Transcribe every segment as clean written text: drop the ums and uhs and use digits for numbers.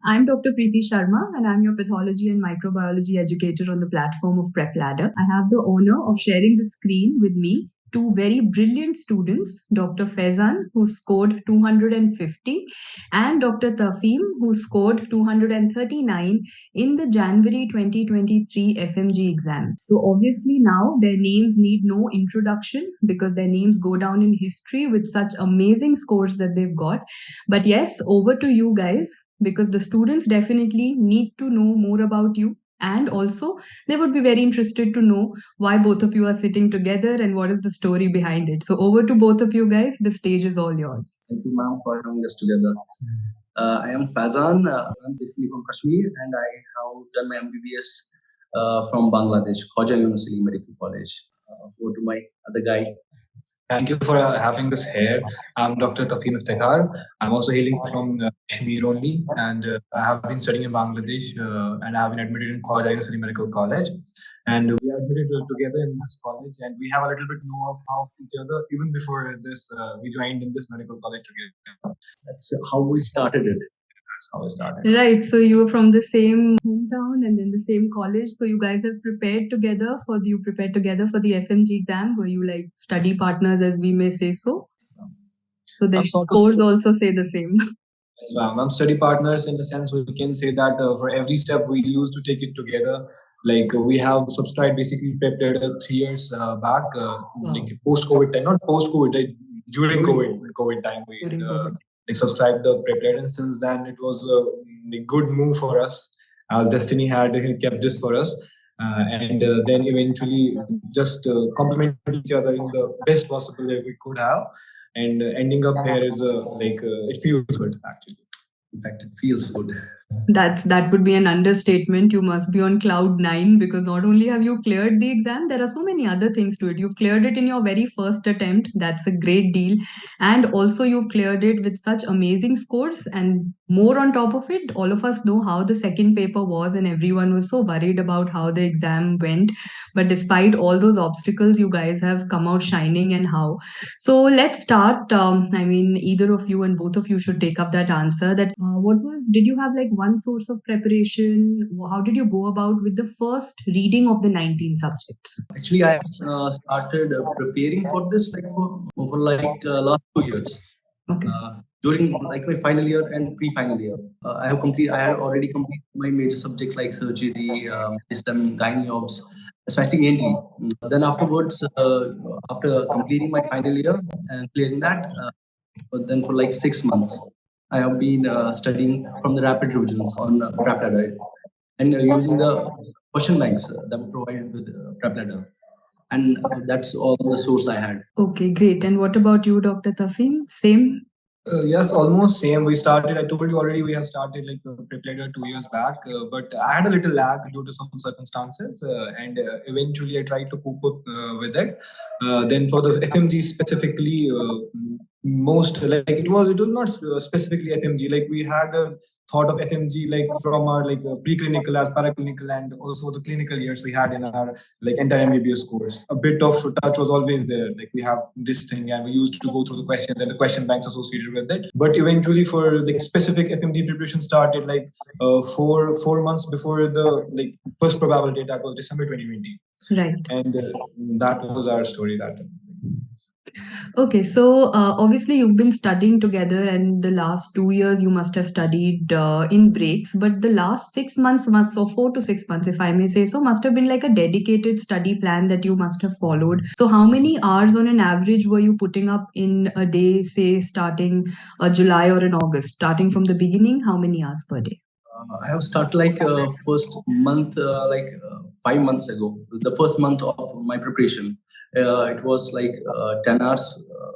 I'm Dr. Preeti Sharma, and I'm your pathology and microbiology educator on the platform of Prep Ladder. I have the honor of sharing the screen with me two very brilliant students, Dr. Faizan, who scored 250, and Dr. Tafheem, who scored 239 in the January 2023 FMG exam. So obviously now their names need no introduction because their names go down in history with such amazing scores that they've got. But yes, over to you guys, because the students definitely need to know more about you, and also they would be very interested to know why both of you are sitting together and what is the story behind it. So over to both of you guys, the stage is all yours. Thank you, ma'am, for having us together. I am Faizan. I'm basically from Kashmir, and I have done my MBBS from Bangladesh, Khoja University Medical College. Over to my other guy. Thank you for having us here. I'm Dr. Tafheem Score. I'm also hailing from Kashmir only, and I have been studying in Bangladesh, and I have been admitted in Khoja University Medical College. And we are admitted together in this college, and we have a little bit know of each other. Even before this, we joined in this medical college together. That's how we started it. That's how we started. Right. So you were from the same hometown and then the same college. So you guys have prepared together for the FMG exam. Were you like study partners, as we may say so? So the scores also say the same. Yes, I'm study partners in the sense we can say that for every step we used to take it together. Like we have subscribed basically prepared 3 years back, like post-COVID time, not post-COVID, like during COVID time, we like subscribed the prepared, and since then it was a good move for us, as destiny had kept this for us. And then eventually just complement each other in the best possible way we could have, and ending up here is it feels good actually. In fact, it feels good. That would be an understatement. You must be on cloud 9, because not only have you cleared the exam, there are so many other things to it. You've cleared it in your very first attempt. That's a great deal. And also you've cleared it with such amazing scores, and more on top of it, all of us know how the second paper was, and everyone was so worried about how the exam went. But despite all those obstacles, you guys have come out shining. And how? So let's start. Either of you and both of you should take up that answer. That did you have like one source of preparation? How did you go about with the first reading of the 19 subjects? Actually, I started preparing for this for last 2 years. Okay. During like my final year and pre-final year, I had already completed my major subjects like surgery, medicine, gynae obs, especially ENT. Then afterwards, after completing my final year and clearing that, but then for like 6 months, I have been studying from the rapid revisions on Prep Ladder, and using the question banks that were provided with Prep Ladder. And that's all the source I had. Okay, great. And what about you, Dr. Tafheem? Same? Yes, almost same. We started, I told you already, we have started like Prep Ladder 2 years back, but I had a little lag due to some circumstances, and eventually I tried to cope up with it. Then for the FMG specifically, most like it was not specifically FMG. Like we had a thought of FMG like from our like preclinical as paraclinical, and also the clinical years we had in our like entire MBBS course. A bit of touch was always there. Like we have this thing, and we used to go through the questions and the question banks associated with it. But eventually, for the specific FMG preparation started like 4 months before the like first probability, that was December 2020. Right. And that was our story that time. Okay, so obviously you've been studying together, and the last 2 years you must have studied in breaks, but the last 6 months so 4 to 6 months, if I may say so, must have been like a dedicated study plan that you must have followed. So how many hours on an average were you putting up in a day, say starting July or in August? Starting from the beginning, how many hours per day? I have started like first month, 5 months ago, the first month of my preparation. It was like 10 hours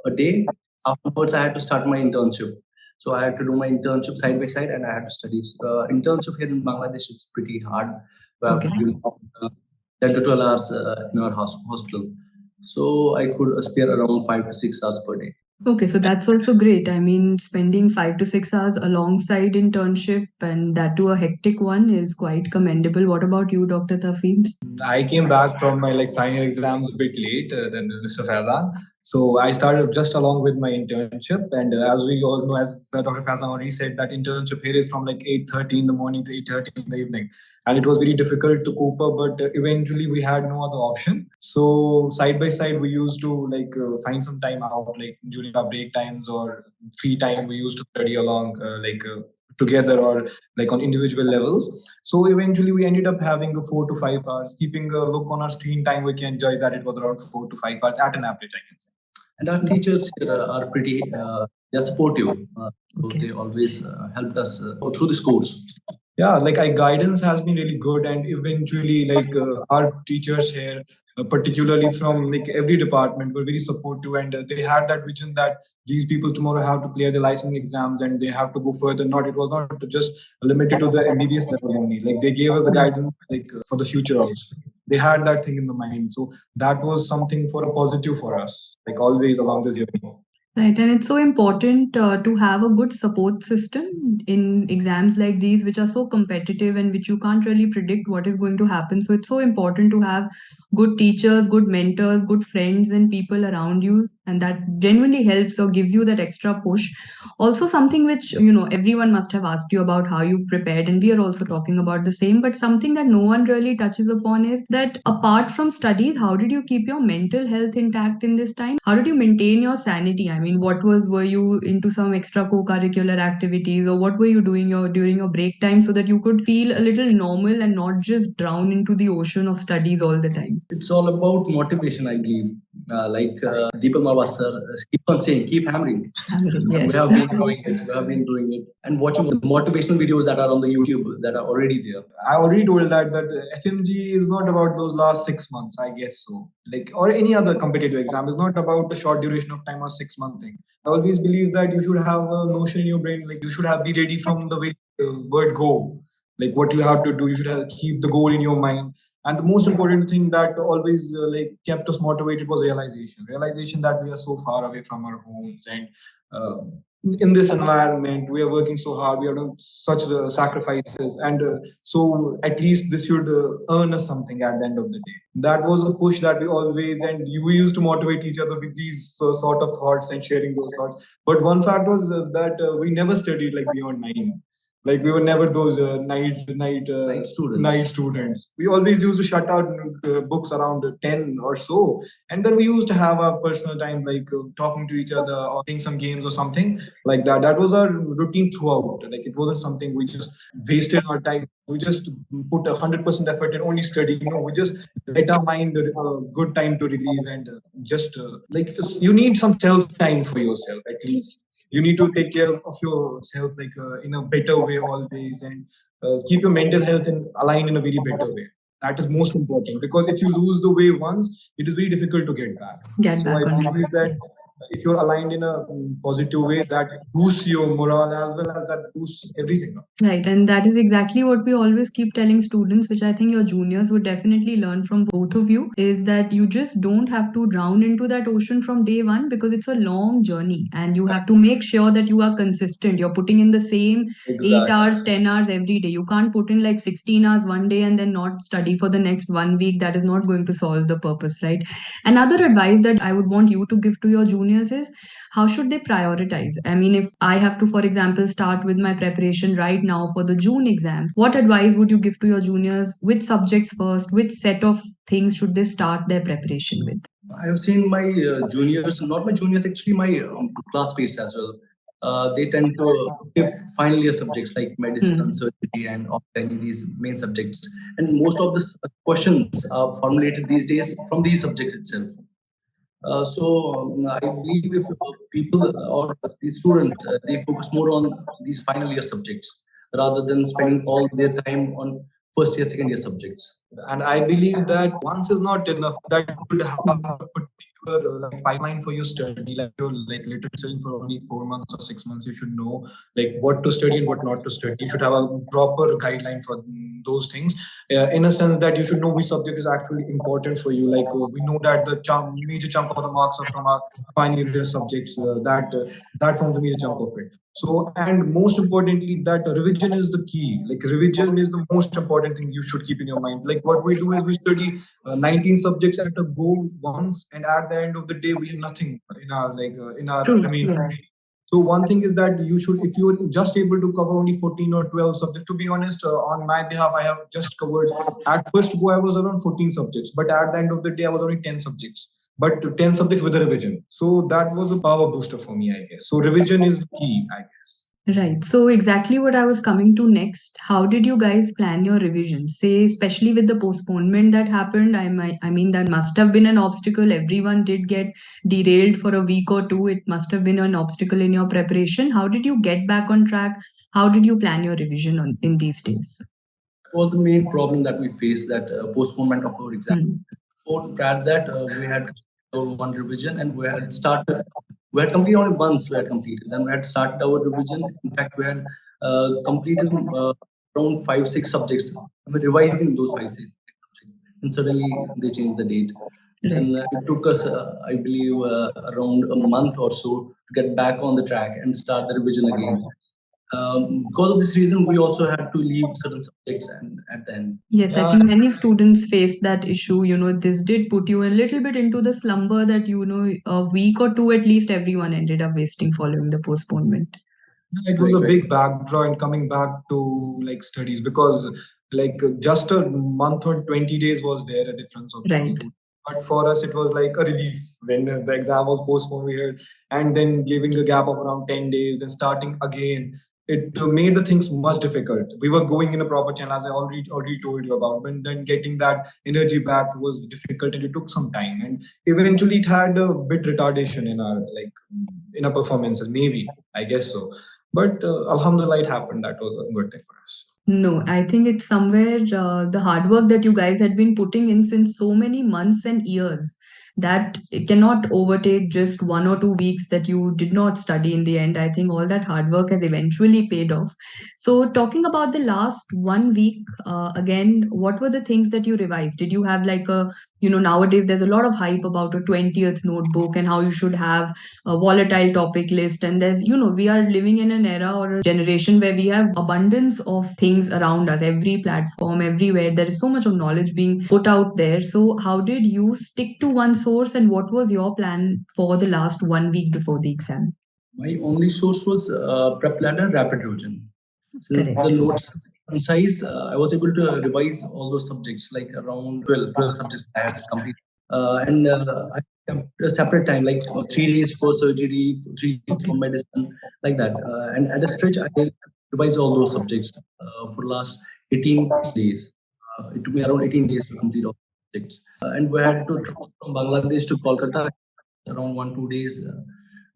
a day. Afterwards, I had to start my internship. So I had to do my internship side by side, and I had to study. Internship here in Bangladesh, it's pretty hard. We have to do 10 to 12 hours in our hospital. So I could spare around 5 to 6 hours per day. Okay, so that's also great. I mean, spending 5 to 6 hours alongside internship, and that too a hectic one, is quite commendable. What about you, Dr. Tafheem? I came back from my like final exams a bit late than Mr. Faizan. So I started just along with my internship, and as we all know, as Dr. Faizan already said, that internship here is from like 8:30 in the morning to 8:30 in the evening, and it was very difficult to cope up. But eventually, we had no other option. So side by side, we used to find some time out, like during our break times or free time. We used to study along, together or like on individual levels. So eventually we ended up having a 4 to 5 hours, keeping a look on our screen time. We can judge that it was around 4 to 5 hours at an average, I can say. And our teachers here are pretty, they're supportive. So Okay. they always helped us through this course. Yeah, like our guidance has been really good, and eventually our teachers here, particularly from like every department, were very supportive, and they had that vision that these people tomorrow have to clear the licensing exams and they have to go further. Not It was not just limited to the MBBS level only. Like they gave us the guidance for the future also. They had that thing in the mind, so that was something for a positive for us, like always along this journey. Right, and it's so important to have a good support system in exams like these, which are so competitive and which you can't really predict what is going to happen. So it's so important to have good teachers, good mentors, good friends, and people around you, and that genuinely helps or gives you that extra push. Also, something which everyone must have asked you about how you prepared, and we are also talking about the same. But something that no one really touches upon is that apart from studies, how did you keep your mental health intact in this time? How did you maintain your sanity? I mean, were you into some extra co-curricular activities, or what were you doing during your break time so that you could feel a little normal and not just drown into the ocean of studies all the time? It's all about motivation, I believe. Deepak Marwa sir keeps on saying, keep hammering. Yes. We have been doing it. We have been doing it, and watching the motivational videos that are on the YouTube that are already there. I already told that FMG is not about those last 6 months, I guess so. Like, or any other competitive exam is not about a short duration of time or 6 month thing. I always believe that you should have a notion in your brain, like you should have be ready from the very word go. Like what you have to do, you should have keep the goal in your mind. And the most important thing that always kept us motivated was realization that we are so far away from our homes, and uh, in this environment we are working so hard, we are doing such sacrifices, and so at least this should earn us something at the end of the day. That was a push that we always, and we used to motivate each other with these sort of thoughts and sharing those thoughts. But one fact was that we never studied like beyond 9. Like we were never those night students. We always used to shut out books around 10 or so, and then we used to have our personal time, like talking to each other or playing some games or something like that. That was our routine throughout. Like it wasn't something we just wasted our time. We just put 100% effort in only studying. We just let our mind a good time to relieve, and you need some self time for yourself at least. You need to take care of yourself in a better way always, and keep your mental health aligned in a very better way. That is most important, because if you lose the way once, it is very difficult to get back. So I believe that if you're aligned in a positive way, that boosts your morale as well as that boosts everything. Right, and that is exactly what we always keep telling students, which I think your juniors would definitely learn from both of you, is that you just don't have to drown into that ocean from day one, because it's a long journey and you have to make sure that you are consistent. You're putting in the same 8 hours, 10 hours every day. You can't put in like 16 hours one day and then not study for the next 1 week. That is not going to solve the purpose, right? Another advice that I would want you to give to your juniors is, how should they prioritize? I mean, if I have to, for example, start with my preparation right now for the June exam, what advice would you give to your juniors? Which subjects first? Which set of things should they start their preparation with? I have seen my juniors, not my juniors, actually my classmates as well. They tend to skip final year subjects like medicine, surgery, and any these main subjects. And most of the questions are formulated these days from these subjects itself. I believe if people or the students, they focus more on these final year subjects rather than spending all their time on first year, second year subjects. And I believe that once is not enough, that you should have a particular pipeline for your study. Like you're literally studying for only 4 months or 6 months, you should know like what to study and what not to study. You should have a proper guideline for those things. In a sense that you should know which subject is actually important for you. Like we know that the major chunk of the marks are from our final year subjects. That forms the major chunk of it. So, and most importantly, that revision is the key. Like revision is the most important thing you should keep in your mind. Like what we do is we study 19 subjects at a go once, and at the end of the day, we have nothing in our True. remaining. Yes. So one thing is that you should, if you're just able to cover only 14 or 12 subjects, to be honest, on my behalf, I have just covered, at first go, I was around 14 subjects, but at the end of the day, I was only 10 subjects, but 10 subjects with a revision. So that was a power booster for me, I guess. So revision is key, I guess. Right. So exactly what I was coming to next. How did you guys plan your revisions? Say, especially with the postponement that happened. I mean, that must have been an obstacle. Everyone did get derailed for a week or two. It must have been an obstacle in your preparation. How did you get back on track? How did you plan your revision in these days? Was the main problem that we faced, that postponement of our exam. Prior to that, we had our one revision, and we had completed only once. We had completed, then we had started our revision. In fact, we had completed around 5-6 subjects. We were revising those 5-6 subjects, and suddenly they changed the date. And it took us, I believe, around a month or so to get back on the track and start the revision again. Because of this reason, we also had to leave certain subjects and at the end. Yes, I think many students face that issue. This did put you a little bit into the slumber that, a week or two at least everyone ended up wasting following the postponement. It was a big backdraw in coming back to like studies, because like just a month or 20 days was there a difference of Right. But for us, it was like a relief when the exam was postponed. We heard, and then giving a gap of around 10 days, then starting again. It made the things much difficult. We were going in a proper channel, as I already told you about. But then getting that energy back was difficult, and it took some time. And eventually, it had a bit retardation in our performances. Maybe, I guess so. But Alhamdulillah, it happened. That was a good thing for us. No, I think it's somewhere the hard work that you guys had been putting in since so many months and years, that it cannot overtake just 1 or 2 weeks that you did not study in the end. I think all that hard work has eventually paid off. So, talking about the last 1 week, again, what were the things that you revised? Did you have like nowadays there's a lot of hype about a 20th notebook and how you should have a volatile topic list. And we are living in an era or a generation where we have abundance of things around us, every platform, everywhere. There is so much of knowledge being put out there. So, how did you stick to one source, and what was your plan for the last 1 week before the exam? My only source was Prep Ladder Rapid Revision. Since the notes concise, I was able to revise all those subjects, like around 12 subjects I had completed. And I kept a separate time, like 3 days for surgery, 3 days for medicine, like that. And at a stretch, I revised all those subjects for last 18 days. It took me around 18 days to complete all subjects. And we had to travel from Bangladesh to Kolkata around 1-2 days.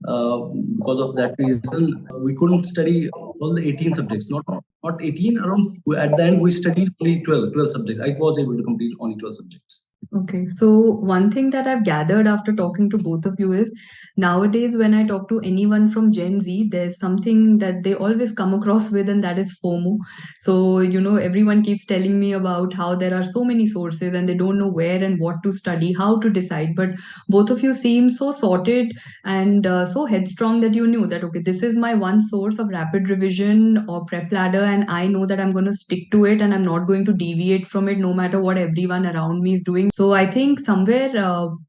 Because of that reason, we couldn't study all the 18 subjects. Not 18, around, at the end we studied only 12 subjects. I was able to complete only 12 subjects. Okay, so one thing that I've gathered after talking to both of you is, nowadays when I talk to anyone from Gen Z, there's something that they always come across with, and that is FOMO. So, everyone keeps telling me about how there are so many sources and they don't know where and what to study, how to decide. But both of you seem so sorted and so headstrong that you knew that, okay, this is my one source of rapid revision or prep ladder, and I know that I'm going to stick to it and I'm not going to deviate from it no matter what everyone around me is doing. So I think somewhere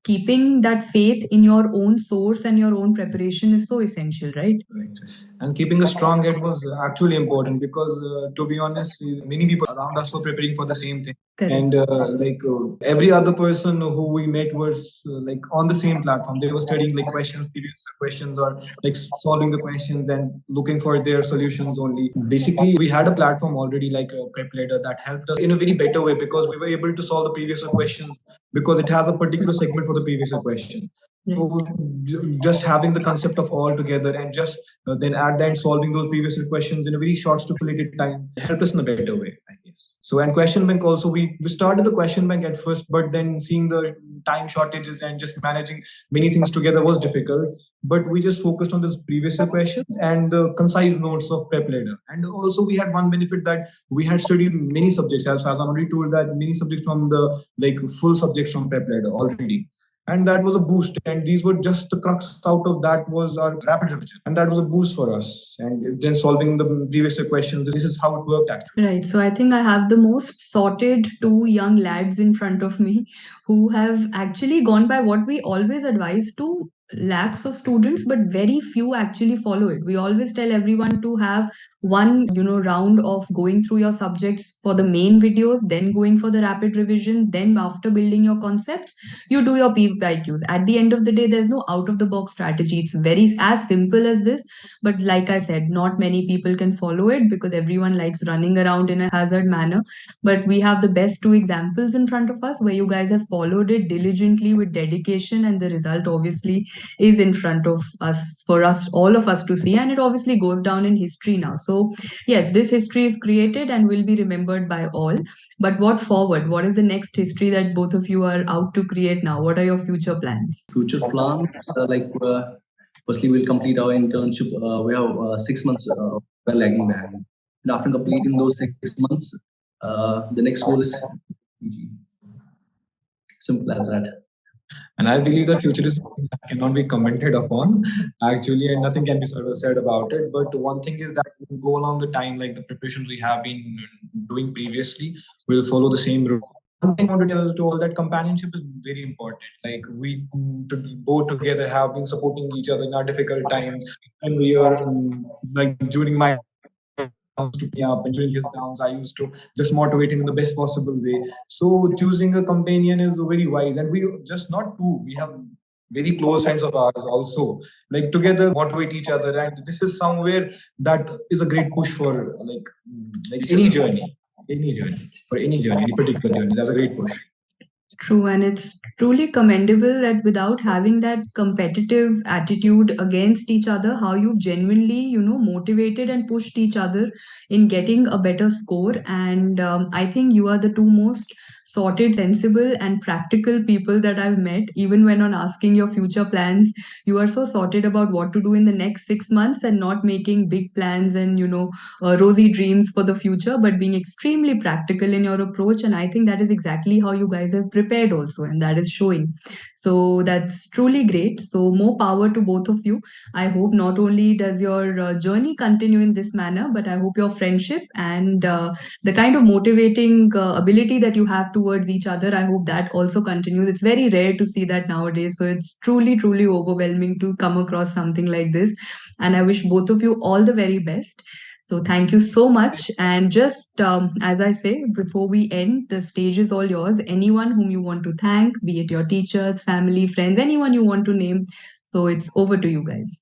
keeping that faith in your own source and your own preparation is so essential, right? Right. And keeping a strong head was actually important, because to be honest, many people around us were preparing for the same thing. Correct. And every other person who we met was like on the same platform. They were studying like previous questions, or like solving the questions and looking for their solutions only. Basically, we had a platform already, like a prep ladder, that helped us in a very better way, because we were able to solve the previous questions, because it has a particular segment for the previous question. So just having the concept of all together, and just then at the end solving those previous questions in a very short stipulated time helped us in a better way, I guess. So, and question bank also, we started the question bank at first, but then seeing the time shortages and just managing many things together was difficult. But we just focused on those previous questions and the concise notes of prep ladder. And also we had one benefit, that we had studied many subjects, as Faizan already told, that many subjects from the like full subjects from prep ladder already. and that was a boost. And these were just the crux out of that was our rapid revision, and that was a boost for us. And then solving the previous questions, this is how it worked actually. Right. So I think I have the most sorted two young lads in front of me who have actually gone by what we always advise to lakhs of students, but very few actually follow it. We always tell everyone to have one, round of going through your subjects for the main videos, then going for the rapid revision, then after building your concepts, you do your PYQs. At the end of the day, there's no out of the box strategy. It's very as simple as this. But like I said, not many people can follow it because everyone likes running around in a haphazard manner. But we have the best two examples in front of us where you guys have followed it diligently with dedication, and the result obviously is in front of us for us, all of us to see. And it obviously goes down in history now. So, yes, this history is created and will be remembered by all. But what forward? What is the next history that both of you are out to create now? What are your future plans? Future plan, firstly, we'll complete our internship. We have 6 months well lagging behind. And after completing those 6 months, the next goal is PG. Simple as that. And I believe that future is something that cannot be commented upon, actually, and nothing can be sort of said about it. But one thing is that we go along the time, like the preparations we have been doing previously, will follow the same route. One thing I want to tell to all that companionship is very important. Like we both together have been supporting each other in our difficult times, and we are like during my downs to me up, and during his downs, I used to just motivate him in the best possible way. So choosing a companion is very wise, and we just not two. We have very close friends of ours also. Like together motivate each other, and this is somewhere that is a great push for like any journey, any particular journey. That's a great push. True, and it's truly commendable that without having that competitive attitude against each other, how you've genuinely, motivated and pushed each other in getting a better score. And I think you are the two most sorted, sensible, and practical people that I've met. Even when on asking your future plans, you are so sorted about what to do in the next 6 months and not making big plans and, rosy dreams for the future, but being extremely practical in your approach. And I think that is exactly how you guys have prepared also, and that is showing. So that's truly great. So more power to both of you. I hope not only does your journey continue in this manner, but I hope your friendship and the kind of motivating ability that you have towards each other, I hope that also continues. It's very rare to see that nowadays. So it's truly, truly overwhelming to come across something like this. And I wish both of you all the very best. So thank you so much. And just as I say, before we end, the stage is all yours. Anyone whom you want to thank, be it your teachers, family, friends, anyone you want to name. So it's over to you guys.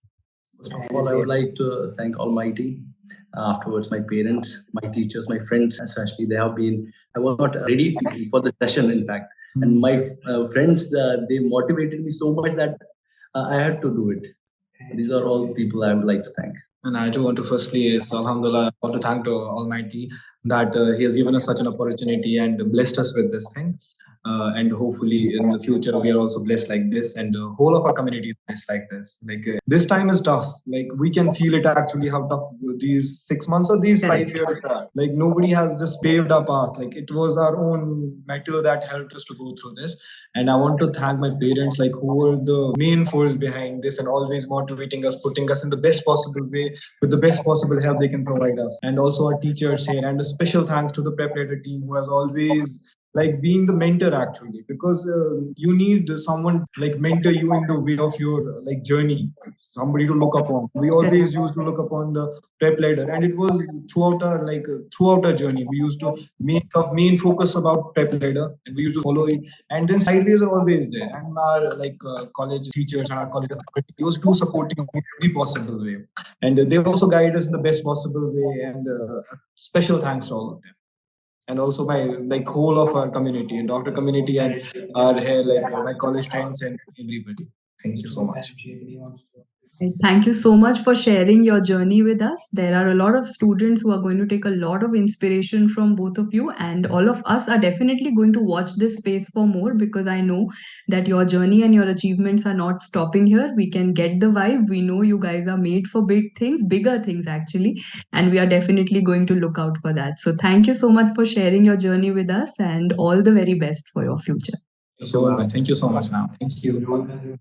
First of all, I would like to thank Almighty. Afterwards, my parents, my teachers, my friends, especially, they have been. I was not ready for the session, in fact. And my friends, they motivated me so much that I had to do it. These are all people I would like to thank. And I do want to firstly, Alhamdulillah, I want to thank to Almighty that He has given us such an opportunity and blessed us with this thing. And hopefully in the future we are also blessed like this, and the whole of our community is blessed like this. Like this time is tough. Like we can feel it actually how tough these 6 months or these 5 years are. Like nobody has just paved our path. Like it was our own metal that helped us to go through this. And I want to thank my parents, like who were the main force behind this and always motivating us, putting us in the best possible way with the best possible help they can provide us. And also our teachers here, and a special thanks to the preparator team who has always like being the mentor actually, because you need someone like mentor you in the way of your like journey, somebody to look upon. We always used to look upon the prep leader, and it was throughout our journey we used to make a main focus about prep leader, and we used to follow it. And then sideways are always there, and our college teachers and our college authority was too supporting in every possible way, and they also guide us in the best possible way. And special thanks to all of them, and also my like whole of our community and doctor community and our here like my college friends and everybody. Thank you so much. Thank you so much for sharing your journey with us. There are a lot of students who are going to take a lot of inspiration from both of you, and all of us are definitely going to watch this space for more because I know that your journey and your achievements are not stopping here. We can get the vibe. We know you guys are made for big things, bigger things actually, and we are definitely going to look out for that. So, thank you so much for sharing your journey with us, and all the very best for your future. So much. Thank you so much, ma'am. Thank you.